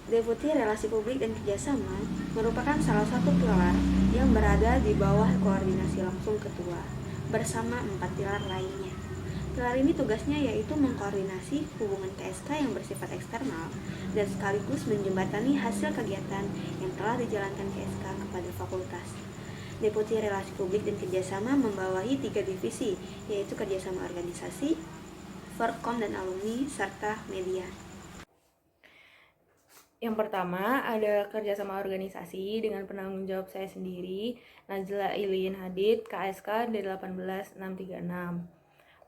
Deputi Relasi Publik dan Kerjasama merupakan salah satu pilar yang berada di bawah koordinasi langsung ketua, bersama 4 pilar lainnya. Pilar ini tugasnya yaitu mengkoordinasi hubungan KSK yang bersifat eksternal dan sekaligus menjembatani hasil kegiatan yang telah dijalankan KSK kepada fakultas. Deputi Relasi Publik dan Kerjasama membawahi 3 divisi, yaitu kerjasama organisasi, Forkom dan alumni, serta media. Yang pertama ada kerjasama organisasi dengan penanggung jawab saya sendiri, Najla Ilin Hadid, KSK D18636.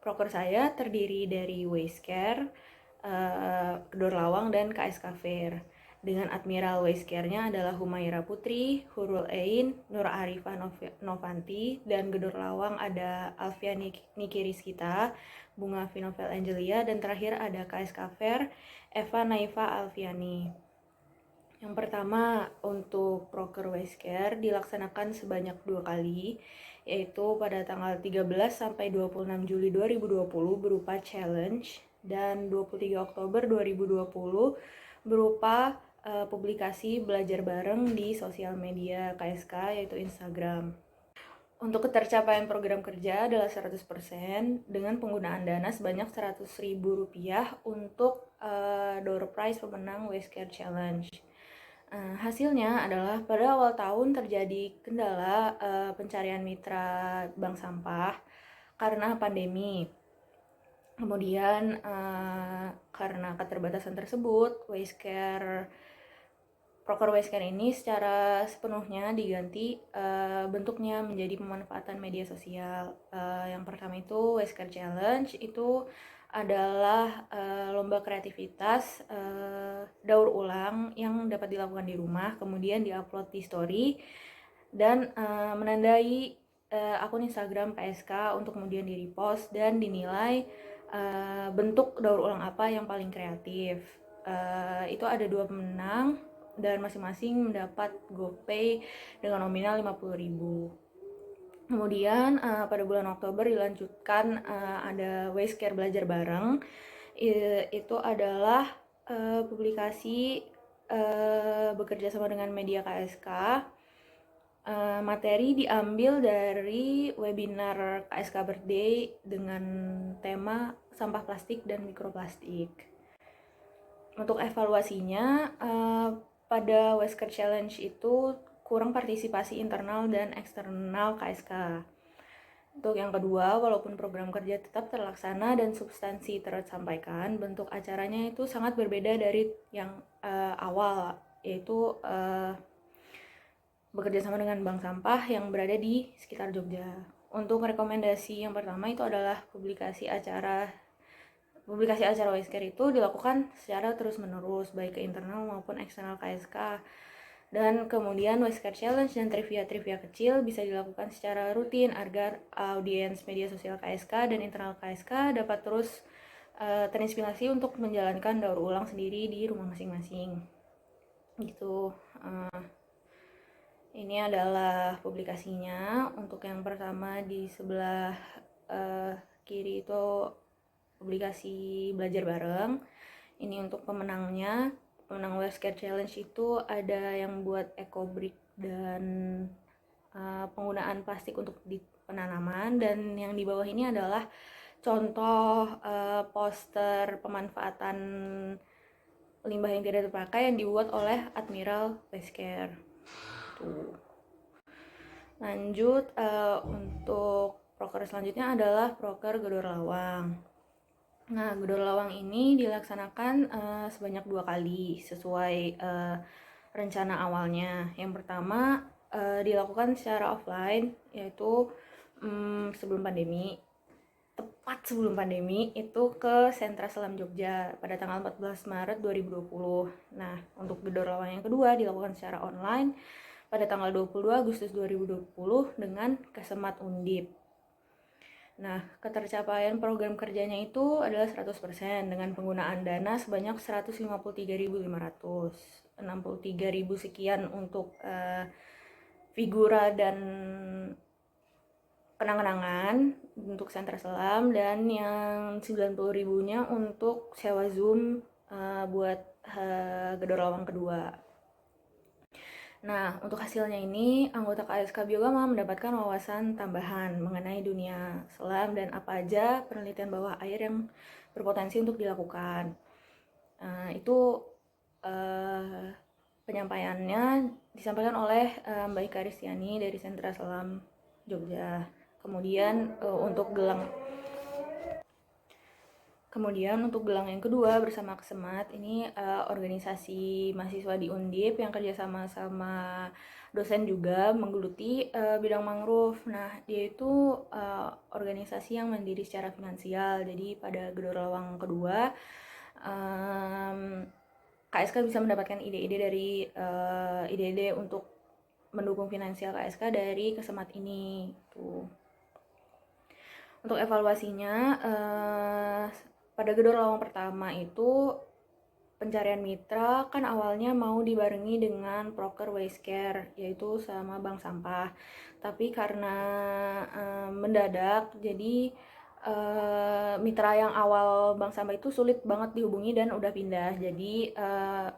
Proker saya terdiri dari Wayscare, Kedor Lawang, dan KSK Fair. Dengan Admiral Wayscare-nya adalah Humaira Putri, Hurul Ain, Nur Arifah Novanti, dan Gedor Lawang ada Alfia Nikiriskita, Bunga Vinovel Angelia, dan terakhir ada KSK Fair, Eva Naifa Alfiani. Yang pertama, untuk Proker Wayscare dilaksanakan sebanyak 2 kali, yaitu pada tanggal 13 sampai 26 Juli 2020 berupa challenge, dan 23 Oktober 2020 berupa publikasi belajar bareng di sosial media KSK, yaitu Instagram. Untuk ketercapaian program kerja adalah 100% dengan penggunaan dana sebanyak Rp100.000 untuk door prize pemenang Wayscare Challenge. Hasilnya adalah pada awal tahun terjadi kendala pencarian mitra bank sampah karena pandemi. Kemudian karena keterbatasan tersebut, Proker Wayscare ini secara sepenuhnya diganti bentuknya menjadi pemanfaatan media sosial. Yang pertama itu Wayscare Challenge, itu adalah lomba kreativitas daur ulang yang dapat dilakukan di rumah, kemudian diupload di story dan menandai akun Instagram KSK untuk kemudian di repost dan dinilai bentuk daur ulang apa yang paling kreatif. Itu ada 2 pemenang dan masing-masing mendapat GoPay dengan nominal 50.000. Kemudian pada bulan Oktober dilanjutkan ada Wayscare Belajar Bareng. Itu adalah publikasi bekerja sama dengan media KSK. Materi diambil dari webinar KSK Birthday dengan tema sampah plastik dan mikroplastik. Untuk evaluasinya, pada Wayscare Challenge itu kurang partisipasi internal dan eksternal KSK. Untuk yang kedua, walaupun program kerja tetap terlaksana dan substansi tersampaikan, bentuk acaranya itu sangat berbeda dari yang awal, yaitu bekerja sama dengan bank sampah yang berada di sekitar Jogja. Untuk rekomendasi yang pertama itu adalah publikasi acara Wayscare itu dilakukan secara terus-menerus, baik ke internal maupun eksternal KSK. Dan kemudian Wayscare Challenge dan trivia-trivia kecil bisa dilakukan secara rutin agar audiens media sosial KSK dan internal KSK dapat terus terinspirasi untuk menjalankan daur ulang sendiri di rumah masing-masing. Gitu. Ini adalah publikasinya. Untuk yang pertama di sebelah kiri itu publikasi belajar bareng. Ini untuk pemenangnya. Pemenang Wayscare Challenge itu ada yang buat eco-brick dan penggunaan plastik untuk di penanaman, dan yang di bawah ini adalah contoh poster pemanfaatan limbah yang tidak terpakai yang dibuat oleh Admiral Wayscare. Tuh. Lanjut untuk proker selanjutnya adalah proker Gedor Lawang. Nah, Gedor Lawang ini dilaksanakan sebanyak 2 kali sesuai rencana awalnya. Yang pertama dilakukan secara offline, yaitu sebelum pandemi, tepat sebelum pandemi, itu ke Sentra Selam Jogja pada tanggal 14 Maret 2020. Nah, untuk Gedor Lawang yang kedua dilakukan secara online pada tanggal 22 Agustus 2020 dengan Kesemat Undip. Nah, ketercapaian program kerjanya itu adalah 100% dengan penggunaan dana sebanyak 153.500, 63.000 sekian untuk figura dan kenang-kenangan untuk Sentra Selam, dan yang 90.000-nya untuk sewa Zoom buat gedor lawang kedua. Nah, untuk hasilnya ini, anggota KSK Biogama mendapatkan wawasan tambahan mengenai dunia selam dan apa aja penelitian bawah air yang berpotensi untuk dilakukan. Itu penyampaiannya disampaikan oleh Mbak Ika Ristiani dari Sentra Selam Jogja. Kemudian untuk gelang yang kedua bersama Kesemat, ini organisasi mahasiswa di Undip yang kerjasama sama dosen juga menggeluti bidang mangrove. Nah, dia itu organisasi yang mandiri secara finansial. Jadi pada gedor lawang kedua, KSK bisa mendapatkan ide-ide untuk mendukung finansial KSK dari Kesemat ini. Tuh. Untuk evaluasinya, pada gedor lawang pertama itu pencarian mitra kan awalnya mau dibarengi dengan proker waste care, yaitu sama bank sampah. Tapi karena mendadak, jadi mitra yang awal bank sampah itu sulit banget dihubungi dan udah pindah. Jadi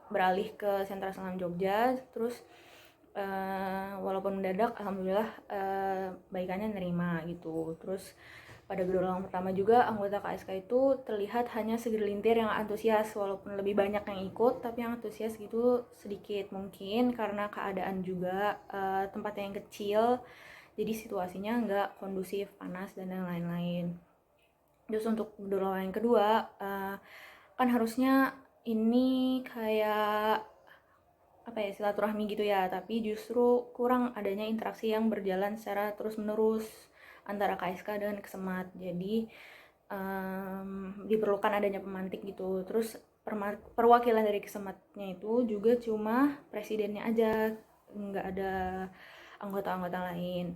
beralih ke Sentra Selam Jogja. Terus walaupun mendadak, alhamdulillah baikannya nerima gitu. Terus pada gedor lawang pertama juga anggota KSK itu terlihat hanya segelintir yang antusias, walaupun lebih banyak yang ikut, tapi yang antusias gitu sedikit. Mungkin karena keadaan juga tempatnya yang kecil, jadi situasinya nggak kondusif, panas dan lain-lain. Terus untuk gedor lawang yang kedua, kan harusnya ini kayak apa ya, silaturahmi gitu ya, tapi justru kurang adanya interaksi yang berjalan secara terus-menerus antara KSK dengan Kesemat. Jadi diperlukan adanya pemantik gitu. Terus perwakilan dari Kesematnya itu juga cuma presidennya aja, nggak ada anggota-anggota lain.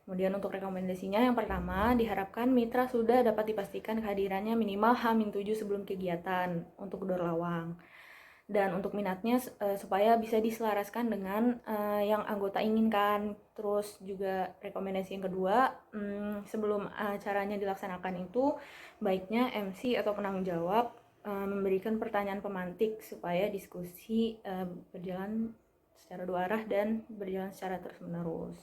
Kemudian untuk rekomendasinya, yang pertama, diharapkan mitra sudah dapat dipastikan kehadirannya minimal H-7 sebelum kegiatan untuk gedor lawang. Dan untuk minatnya supaya bisa diselaraskan dengan yang anggota inginkan. Terus juga rekomendasi yang kedua, sebelum acaranya dilaksanakan itu baiknya MC atau penanggung jawab memberikan pertanyaan pemantik supaya diskusi berjalan secara dua arah dan berjalan secara terus-menerus.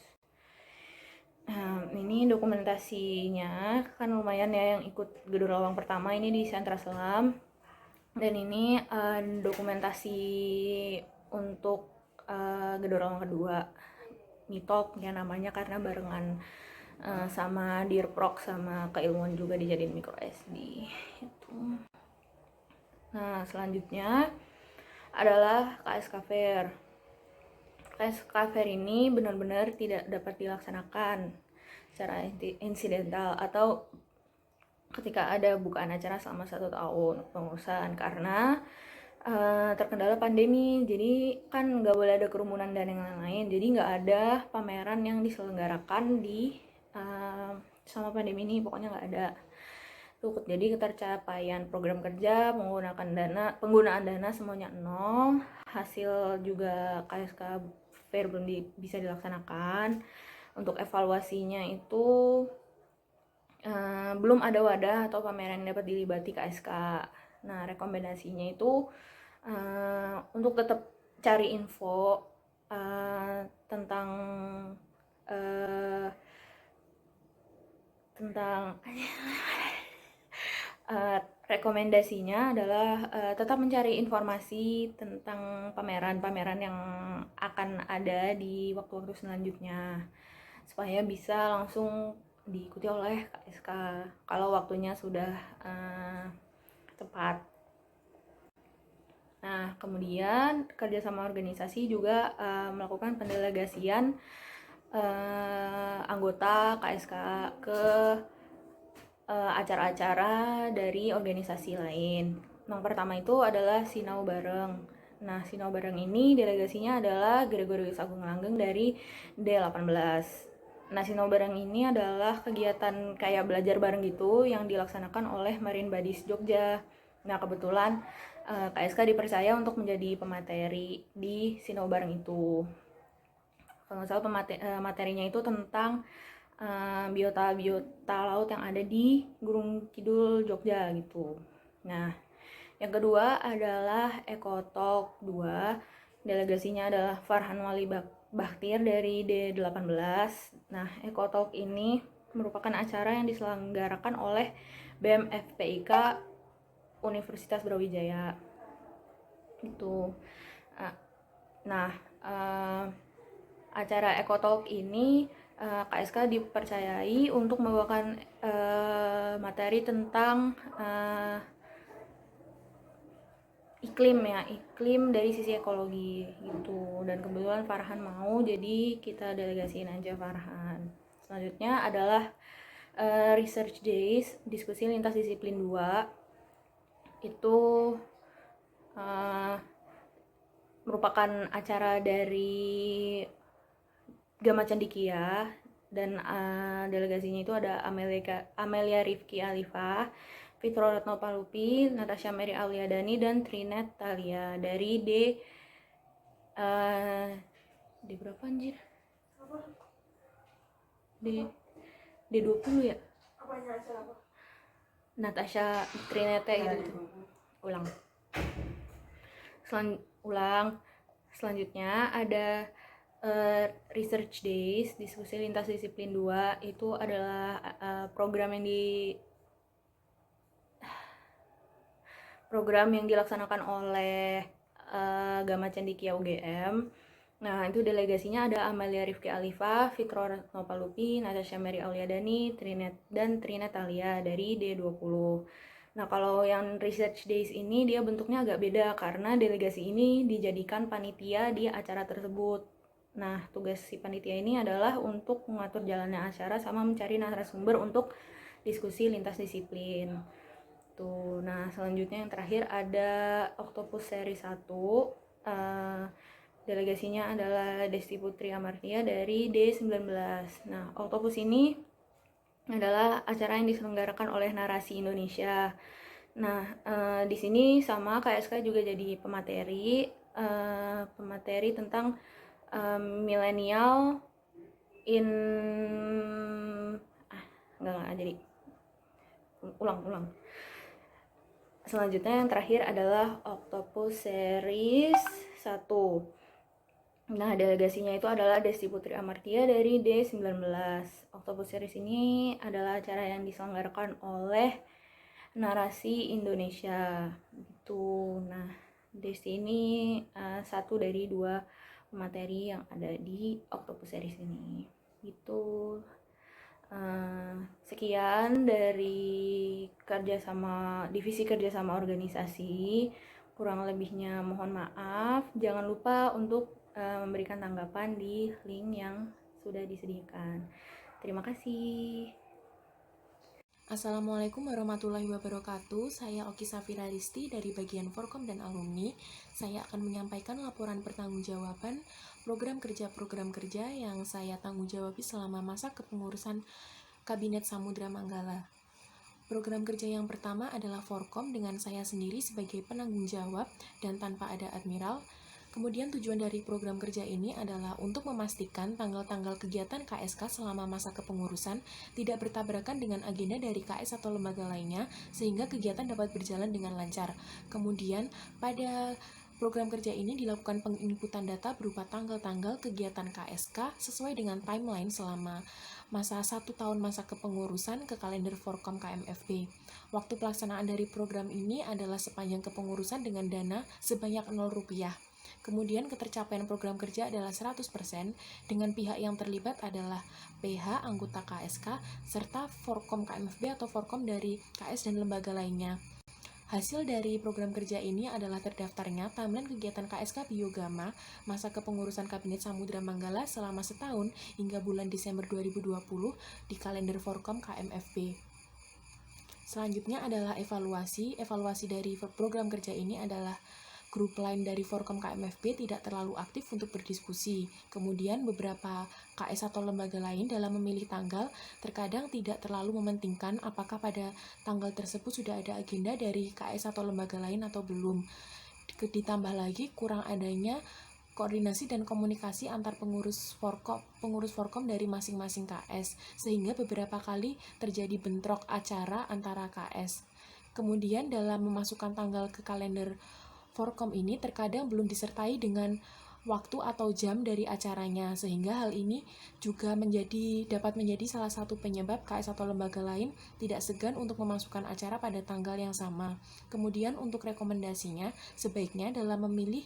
Ini dokumentasinya kan lumayan ya yang ikut gedor lawang pertama ini di Sentra Selam. Dan ini dokumentasi untuk gedor lawang kedua, Mitok ya namanya, karena barengan sama Dirprok sama keilmuan juga dijadiin micro SD itu. Nah, selanjutnya adalah KSK Fair. KSK Fair ini benar-benar tidak dapat dilaksanakan secara insidental atau ketika ada bukaan acara selama 1 tahun pengurusan karena terkendala pandemi. Jadi kan nggak boleh ada kerumunan dan yang lain-lain, jadi nggak ada pameran yang diselenggarakan di selama pandemi ini, pokoknya nggak ada. Jadi ketercapaian program kerja, penggunaan dana semuanya nol. Hasil juga KSK Fair belum bisa dilaksanakan. Untuk evaluasinya itu belum ada wadah atau pameran yang dapat dilibati KSK. Nah, rekomendasinya itu untuk tetap cari info tentang rekomendasinya adalah tetap mencari informasi tentang pameran-pameran yang akan ada di waktu-waktu selanjutnya supaya bisa langsung diikuti oleh KSK kalau waktunya sudah tepat. Nah, kemudian kerjasama organisasi juga melakukan pendelegasian anggota KSK ke acara-acara dari organisasi lain. Yang pertama itu adalah Sinau Bareng. Nah, Sinau Bareng ini delegasinya adalah Gregorius Agung Langgeng dari D18. Nah, Sinau Bareng ini adalah kegiatan kayak belajar bareng gitu yang dilaksanakan oleh Marine Buddies Jogja. Nah, kebetulan KSK dipercaya untuk menjadi pemateri di Sinau Bareng itu. Kalau nggak salah materinya itu tentang biota laut yang ada di Gunung Kidul Jogja gitu. Nah, Yang kedua adalah Ekotalk 2. Delegasinya adalah Farhan Wali Bakhtir dari D18. Nah, Ekotalk ini merupakan acara yang diselenggarakan oleh BEM FPIK Universitas Brawijaya. Itu. Nah, acara Ekotalk ini KSK dipercayai untuk membawakan materi tentang iklim dari sisi ekologi gitu. Dan kebetulan Farhan mau, jadi kita delegasiin aja Farhan. Selanjutnya adalah Research Days, diskusi lintas disiplin 2. Itu merupakan acara dari Gama Cendikia, dan delegasinya itu ada Amelia Rifki Alifah, Fitro Retno Palupi, Natasha Mary Auliadani, dan Trinet Talia dari D berapa anjir? D20 ya? Natasha Trinete gitu. Selanjutnya ada Research Days, diskusi lintas disiplin 2. Itu adalah program yang dilaksanakan oleh Gama Cendikia UGM. Nah, itu delegasinya ada Amelia Rifki Alifah, Fitro Retno Palupi, Natasha Mary Auliadani, Trinet Talia dari D20. Nah, kalau yang Research Days ini dia bentuknya agak beda karena delegasi ini dijadikan panitia di acara tersebut. Nah, tugas si panitia ini adalah untuk mengatur jalannya acara sama mencari narasumber untuk diskusi lintas disiplin. Tuh. Nah, selanjutnya yang terakhir ada Octopus Seri 1. Delegasinya adalah Desti Putri Amartia dari D19. Nah, Octopus ini adalah acara yang diselenggarakan oleh Narasi Indonesia. Nah, di sini sama KSK juga jadi pemateri tentang milenial in enggak jadi ulang. Selanjutnya yang terakhir adalah Octopus Series 1. Nah, delegasinya itu adalah Desti Putri Amartia dari D19. Octopus Series ini adalah acara yang diselenggarakan oleh Narasi Indonesia. Gitu. Nah, Desti ini satu dari 2 materi yang ada di Octopus Series ini. Gitu. Sekian dari divisi kerjasama organisasi. Kurang lebihnya mohon maaf. Jangan lupa untuk memberikan tanggapan di link yang sudah disediakan. Terima kasih. Assalamualaikum warahmatullahi wabarakatuh. Saya Oki Safira Listi dari bagian Forkom dan Alumni. Saya akan menyampaikan laporan pertanggungjawaban program kerja yang saya tanggung jawabi selama masa kepengurusan Kabinet Samudra Manggala. Program kerja yang pertama adalah Forkom dengan saya sendiri sebagai penanggung jawab dan tanpa ada admiral. Kemudian tujuan dari program kerja ini adalah untuk memastikan tanggal-tanggal kegiatan KSK selama masa kepengurusan tidak bertabrakan dengan agenda dari KS atau lembaga lainnya, sehingga kegiatan dapat berjalan dengan lancar. Kemudian, pada program kerja ini dilakukan penginputan data berupa tanggal-tanggal kegiatan KSK sesuai dengan timeline selama masa 1 tahun masa kepengurusan ke kalender Forkom KMFB. Waktu pelaksanaan dari program ini adalah sepanjang kepengurusan dengan dana sebanyak Rp0. Kemudian ketercapaian program kerja adalah 100% dengan pihak yang terlibat adalah PH, anggota KSK, serta Forkom KMFB atau Forkom dari KS dan lembaga lainnya. Hasil dari program kerja ini adalah terdaftarnya timeline kegiatan KSK Biogama masa kepengurusan Kabinet Samudra Manggala selama setahun hingga bulan Desember 2020 di kalender Forkom KMFB. Selanjutnya adalah evaluasi. Evaluasi dari program kerja ini adalah grup lain dari Forkom KMFB tidak terlalu aktif untuk berdiskusi. Kemudian beberapa KS atau lembaga lain dalam memilih tanggal terkadang tidak terlalu mementingkan apakah pada tanggal tersebut sudah ada agenda dari KS atau lembaga lain atau belum. Ditambah lagi kurang adanya koordinasi dan komunikasi antar pengurus Forkom dari masing-masing KS, sehingga beberapa kali terjadi bentrok acara antara KS. Kemudian dalam memasukkan tanggal ke kalender Forkom ini terkadang belum disertai dengan waktu atau jam dari acaranya, sehingga hal ini juga dapat menjadi salah satu penyebab KS atau lembaga lain tidak segan untuk memasukkan acara pada tanggal yang sama. Kemudian untuk rekomendasinya, sebaiknya dalam memilih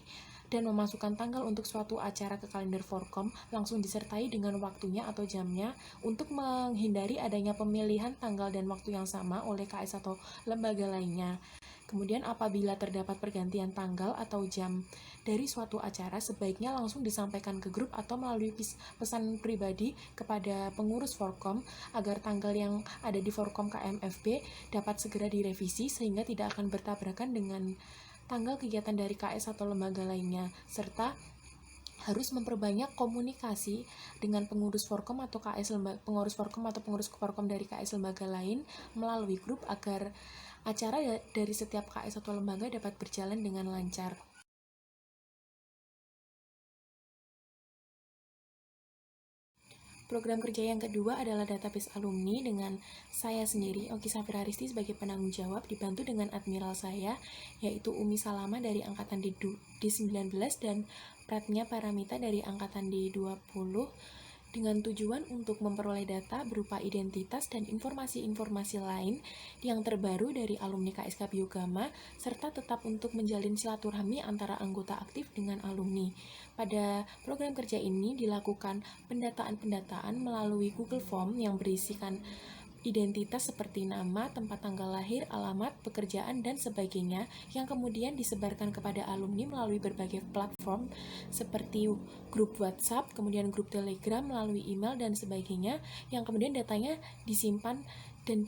dan memasukkan tanggal untuk suatu acara ke kalender Forkom langsung disertai dengan waktunya atau jamnya untuk menghindari adanya pemilihan tanggal dan waktu yang sama oleh KS atau lembaga lainnya. Kemudian apabila terdapat pergantian tanggal atau jam dari suatu acara, sebaiknya langsung disampaikan ke grup atau melalui pesan pribadi kepada pengurus Forkom agar tanggal yang ada di Forkom KMFB dapat segera direvisi sehingga tidak akan bertabrakan dengan tanggal kegiatan dari KS atau lembaga lainnya, serta harus memperbanyak komunikasi dengan pengurus Forkom atau pengurus Forkom dari KS lembaga lain melalui grup agar acara dari setiap KS atau lembaga dapat berjalan dengan lancar. Program kerja yang kedua adalah database alumni dengan saya sendiri, Oki Safiraristi sebagai penanggung jawab, dibantu dengan admiral saya, yaitu Umi Salama dari Angkatan D19 dan Pratnya Paramita dari Angkatan D20, dengan tujuan untuk memperoleh data berupa identitas dan informasi-informasi lain yang terbaru dari alumni KSK Biogama, serta tetap untuk menjalin silaturahmi antara anggota aktif dengan alumni. Pada program kerja ini dilakukan pendataan melalui Google Form yang berisikan identitas seperti nama, tempat tanggal lahir, alamat, pekerjaan, dan sebagainya yang kemudian disebarkan kepada alumni melalui berbagai platform seperti grup WhatsApp, kemudian grup Telegram, melalui email, dan sebagainya yang kemudian datanya disimpan dan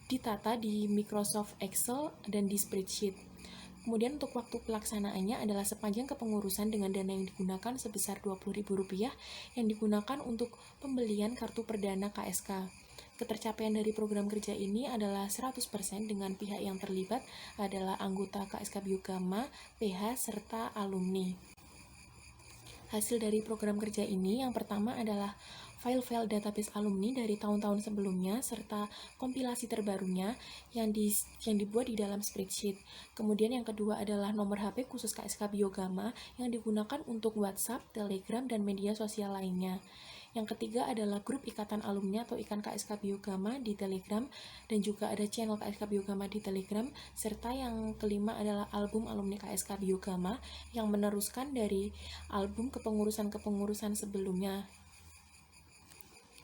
ditata di Microsoft Excel dan di spreadsheet. Kemudian untuk waktu pelaksanaannya adalah sepanjang kepengurusan dengan dana yang digunakan sebesar Rp20.000 yang digunakan untuk pembelian kartu perdana KSK. Ketercapaian dari program kerja ini adalah 100% dengan pihak yang terlibat adalah anggota KSK Biogama, PH, serta alumni. Hasil dari program kerja ini yang pertama adalah file-file database alumni dari tahun-tahun sebelumnya serta kompilasi terbarunya yang dibuat di dalam spreadsheet. Kemudian yang kedua adalah nomor HP khusus KSK Biogama yang digunakan untuk WhatsApp, Telegram, dan media sosial lainnya. Yang ketiga adalah grup ikatan alumni atau IKAN KSK Biogama di Telegram dan juga ada channel KSK Biogama di Telegram, serta yang kelima adalah album alumni KSK Biogama yang meneruskan dari album kepengurusan sebelumnya.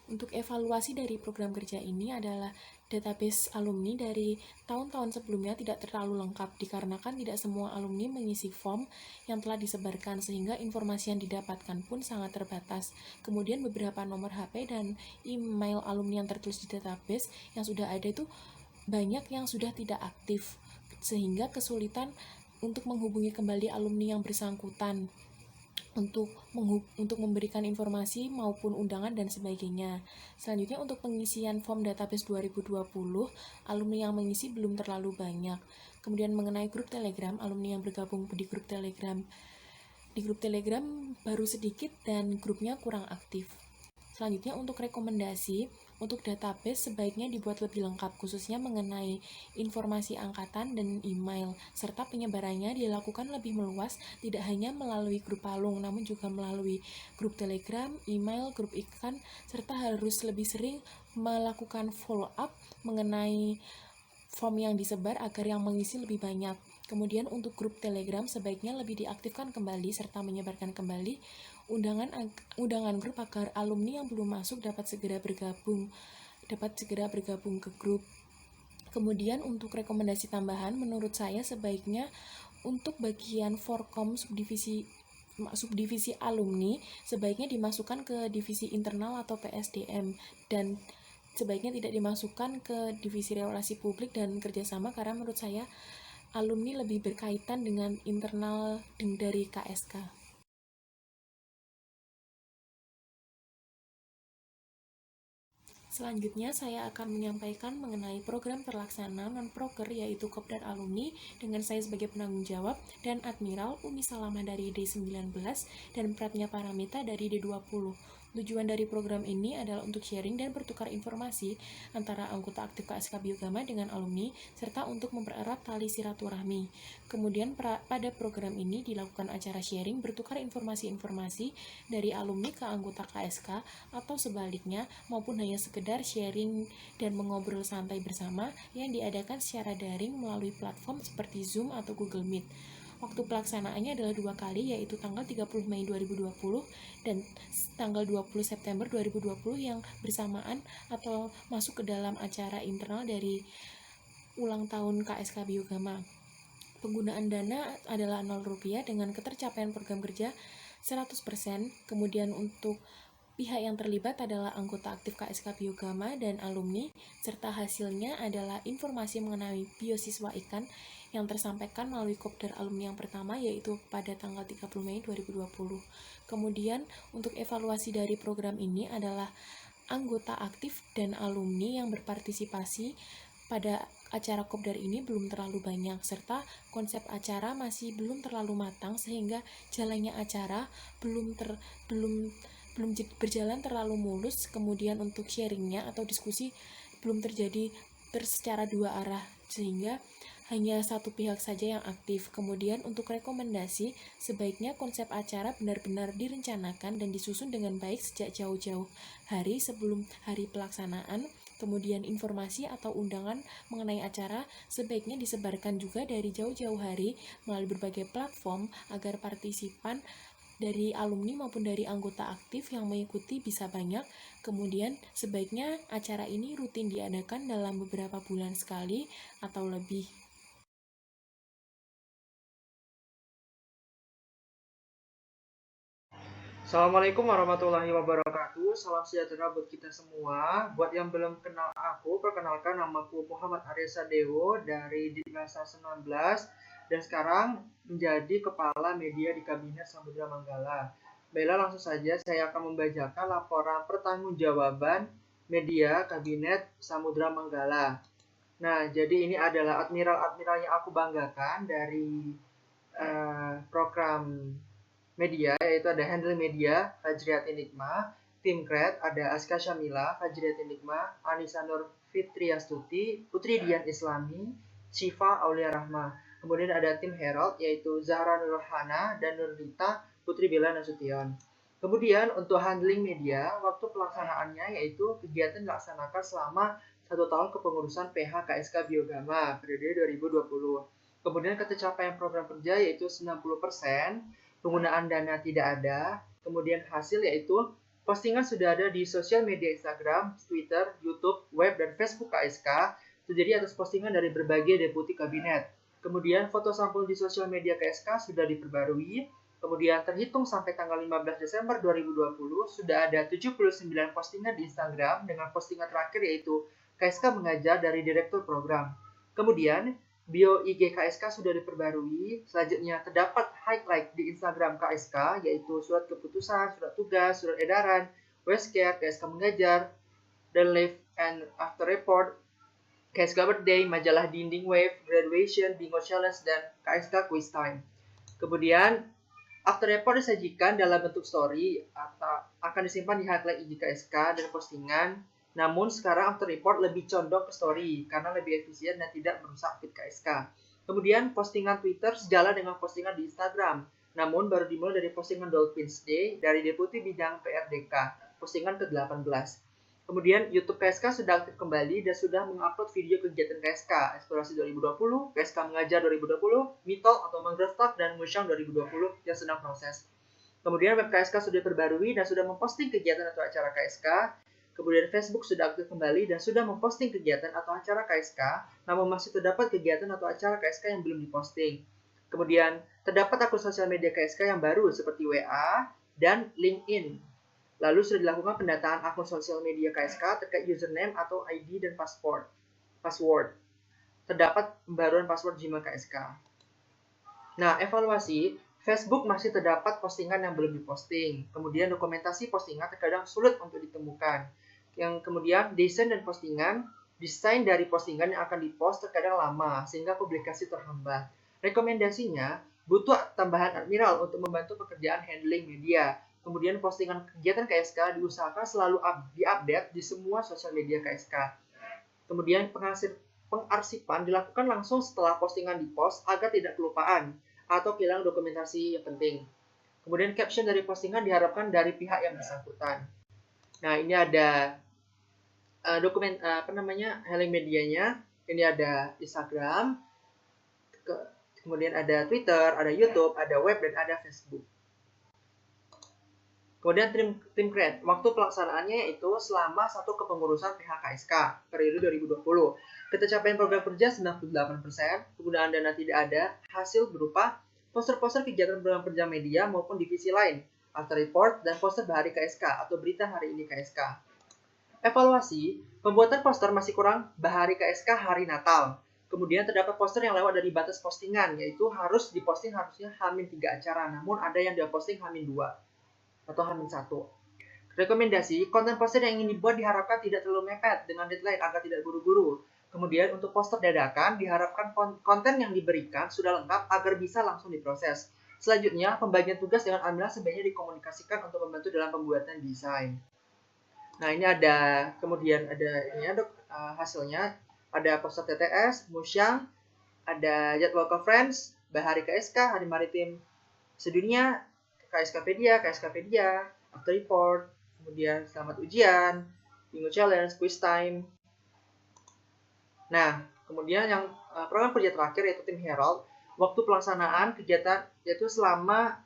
Untuk evaluasi dari program kerja ini adalah database alumni dari tahun-tahun sebelumnya tidak terlalu lengkap dikarenakan tidak semua alumni mengisi form yang telah disebarkan sehingga informasi yang didapatkan pun sangat terbatas. Kemudian beberapa nomor HP dan email alumni yang tertulis di database yang sudah ada itu banyak yang sudah tidak aktif sehingga kesulitan untuk menghubungi kembali alumni yang bersangkutan untuk memberikan informasi maupun undangan dan sebagainya. Selanjutnya untuk pengisian form database 2020, alumni yang mengisi belum terlalu banyak. Kemudian mengenai grup Telegram, alumni yang bergabung di grup Telegram baru sedikit dan grupnya kurang aktif. Selanjutnya untuk rekomendasi, untuk database sebaiknya dibuat lebih lengkap khususnya mengenai informasi angkatan dan email, serta penyebarannya dilakukan lebih meluas tidak hanya melalui grup Palung namun juga melalui grup Telegram, email, grup IKAN, serta harus lebih sering melakukan follow up mengenai form yang disebar agar yang mengisi lebih banyak. Kemudian untuk grup Telegram sebaiknya lebih diaktifkan kembali serta menyebarkan kembali undangan grup agar alumni yang belum masuk dapat segera bergabung ke grup. Kemudian untuk rekomendasi tambahan menurut saya sebaiknya untuk bagian Forkom subdivisi alumni sebaiknya dimasukkan ke divisi internal atau PSDM dan sebaiknya tidak dimasukkan ke divisi relasi publik dan kerjasama karena menurut saya alumni lebih berkaitan dengan internal dari KSK. Selanjutnya saya akan menyampaikan mengenai program terlaksana non-proker yaitu Kopdar Alumni dengan saya sebagai penanggung jawab dan Admiral Umi Salama dari D19 dan Pratnya Paramita dari D20. Tujuan dari program ini adalah untuk sharing dan bertukar informasi antara anggota aktif KSK Biogama dengan alumni, serta untuk mempererat tali silaturahmi. Kemudian pada program ini dilakukan acara sharing bertukar informasi-informasi dari alumni ke anggota KSK atau sebaliknya, maupun hanya sekedar sharing dan mengobrol santai bersama yang diadakan secara daring melalui platform seperti Zoom atau Google Meet. Waktu pelaksanaannya adalah 2 kali, yaitu tanggal 30 Mei 2020 dan tanggal 20 September 2020 yang bersamaan atau masuk ke dalam acara internal dari ulang tahun KSK Biogama. Penggunaan dana adalah Rp0 dengan ketercapaian program kerja 100%. Kemudian untuk pihak yang terlibat adalah anggota aktif KSK Biogama dan alumni, serta hasilnya adalah informasi mengenai biosiswa ikan yang tersampaikan melalui kopdar alumni yang pertama, yaitu pada tanggal 30 Mei 2020. Kemudian untuk evaluasi dari program ini adalah anggota aktif dan alumni yang berpartisipasi pada acara kopdar ini belum terlalu banyak, serta konsep acara masih belum terlalu matang sehingga jalannya acara belum berjalan terlalu mulus. Kemudian untuk sharingnya atau diskusi belum terjadi secara dua arah sehingga hanya satu pihak saja yang aktif. Kemudian untuk rekomendasi, sebaiknya konsep acara benar-benar direncanakan dan disusun dengan baik sejak jauh-jauh hari sebelum hari pelaksanaan. Kemudian informasi atau undangan mengenai acara sebaiknya disebarkan juga dari jauh-jauh hari melalui berbagai platform agar partisipan dari alumni maupun dari anggota aktif yang mengikuti bisa banyak. Kemudian sebaiknya acara ini rutin diadakan dalam beberapa bulan sekali atau lebih. Assalamualaikum warahmatullahi wabarakatuh. Salam sejahtera buat kita semua. Buat yang belum kenal aku, perkenalkan namaku Muhammad Arisa Dewo dari Diknasa 19 dan sekarang menjadi Kepala Media di Kabinet Samudra Manggala. Baiklah, langsung saja saya akan membacakan laporan pertanggungjawaban media Kabinet Samudra Manggala. Nah, jadi ini adalah admiral-admiral yang aku banggakan dari program media, yaitu ada Handle Media, Fajriati Nikma, Tim Kred, ada Aska Syamila, Fajriati Nikma, Anissa Nur Fitriastuti, Putri Dian Islami, Syifa Aulia Rahma. Kemudian ada tim Herald, yaitu Zahra Nurhana dan Nurlita Putri Bella Nasution. Kemudian untuk handling media, waktu pelaksanaannya yaitu kegiatan dilaksanakan selama 1 tahun kepengurusan PH KSK Biogama periode 2020. Kemudian ketercapaian program kerja yaitu 90%, penggunaan dana tidak ada, kemudian hasil yaitu postingan sudah ada di sosial media Instagram, Twitter, YouTube, web, dan Facebook KSK, terjadi atas postingan dari berbagai deputi kabinet. Kemudian foto sampul di sosial media KSK sudah diperbarui, kemudian terhitung sampai tanggal 15 Desember 2020, sudah ada 79 postingan di Instagram dengan postingan terakhir yaitu KSK mengajar dari Direktur Program. Kemudian bio IG KSK sudah diperbarui. Selanjutnya terdapat highlight di Instagram KSK, yaitu surat keputusan, surat tugas, surat edaran, Westcare, KSK mengajar, dan live and after report, KSK birthday, majalah dinding wave, graduation, bingo challenge, dan KSK quiz time. Kemudian after report disajikan dalam bentuk story atau akan disimpan di highlight IG KSK dan postingan. Namun sekarang after report lebih condong ke story karena lebih efisien dan tidak merusak feed KSK. Kemudian postingan Twitter sejalan dengan postingan di Instagram, namun baru dimulai dari postingan Dolphins Day dari Deputi Bidang PRDK, postingan ke-18. Kemudian YouTube KSK sudah aktif kembali dan sudah mengupload video kegiatan KSK, Eksplorasi 2020, KSK Mengajar 2020, Meetalk atau Mangrove Talk, dan Museum 2020 yang sedang proses. Kemudian web KSK sudah diperbarui dan sudah memposting kegiatan atau acara KSK. Kemudian Facebook sudah aktif kembali dan sudah memposting kegiatan atau acara KSK, namun masih terdapat kegiatan atau acara KSK yang belum diposting. Kemudian terdapat akun sosial media KSK yang baru seperti WA dan LinkedIn. Lalu sudah dilakukan pendataan akun sosial media KSK terkait username atau ID dan password. Terdapat pembaruan password Gmail KSK. Nah, evaluasi Facebook masih terdapat postingan yang belum diposting. Kemudian dokumentasi postingan terkadang sulit untuk ditemukan. Yang kemudian desain dari postingan yang akan dipost terkadang lama sehingga publikasi terhambat. Rekomendasinya butuh tambahan admiral untuk membantu pekerjaan handling media. Kemudian postingan kegiatan KSK diusahakan selalu diupdate di semua sosial media KSK. Kemudian pengarsipan dilakukan langsung setelah postingan dipost agar tidak kelupaan atau kehilangan dokumentasi yang penting. Kemudian caption dari postingan diharapkan dari pihak yang bersangkutan. Nah, ini ada handling medianya. Ini ada Instagram, kemudian ada Twitter, ada YouTube, ada web, dan ada Facebook. Kemudian tim create, waktu pelaksanaannya yaitu selama satu kepengurusan PHKSK periode 2020. Capaian program kerja 98%, penggunaan dana tidak ada, hasil berupa poster-poster kegiatan program kerja media maupun divisi lain, after report, dan poster bahari KSK atau berita hari ini KSK. Evaluasi, pembuatan poster masih kurang bahari KSK hari Natal. Kemudian terdapat poster yang lewat dari batas postingan, yaitu harus diposting harusnya H-3 acara, namun ada yang diposting H-2 atau H-1. Rekomendasi, konten poster yang ingin dibuat diharapkan tidak terlalu mepet dengan deadline agar tidak buru-buru. Kemudian untuk poster dadakan, diharapkan konten yang diberikan sudah lengkap agar bisa langsung diproses. Selanjutnya, pembagian tugas dengan Amila sebaiknya dikomunikasikan untuk membantu dalam pembuatan desain. Nah, ini ada, kemudian ada ini ya, hasilnya. Ada poster TTS, Musyang, ada jadwal conference, bahari KSK, hari maritim sedunia, KSKpedia, after report, kemudian selamat ujian, minggu challenge, quiz time. Nah, kemudian yang program kerja terakhir yaitu tim Herald, waktu pelaksanaan kegiatan yaitu selama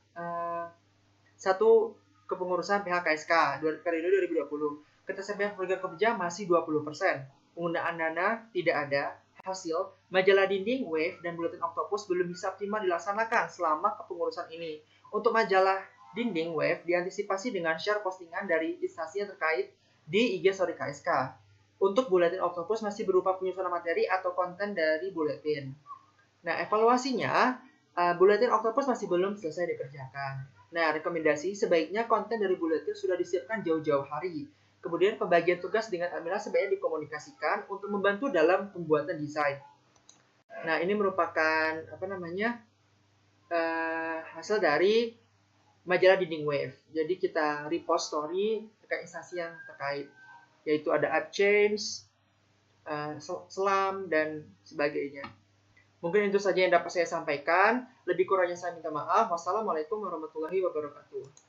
satu kepengurusan PHKSK periode 2020. Ketersediaan program kerja masih 20%. Penggunaan dana tidak ada. Hasil, majalah dinding, Wave, dan buletin Octopus belum bisa optimal dilaksanakan selama kepengurusan ini. Untuk majalah dinding Wave diantisipasi dengan share postingan dari instansi yang terkait di IG Story KSK. Untuk buletin Octopus masih berupa penyusunan materi atau konten dari buletin. Nah, evaluasinya, buletin Octopus masih belum selesai dikerjakan. Nah, rekomendasi sebaiknya konten dari buletin sudah disiapkan jauh-jauh hari. Kemudian pembagian tugas dengan Amila sebaiknya dikomunikasikan untuk membantu dalam pembuatan desain. Nah, ini merupakan hasil dari majalah dinding Wave. Jadi kita repost story terkait instansi yang terkait, yaitu ada AppChange, Selam, dan sebagainya. Mungkin itu saja yang dapat saya sampaikan. Lebih kurangnya saya minta maaf. Wassalamualaikum warahmatullahi wabarakatuh.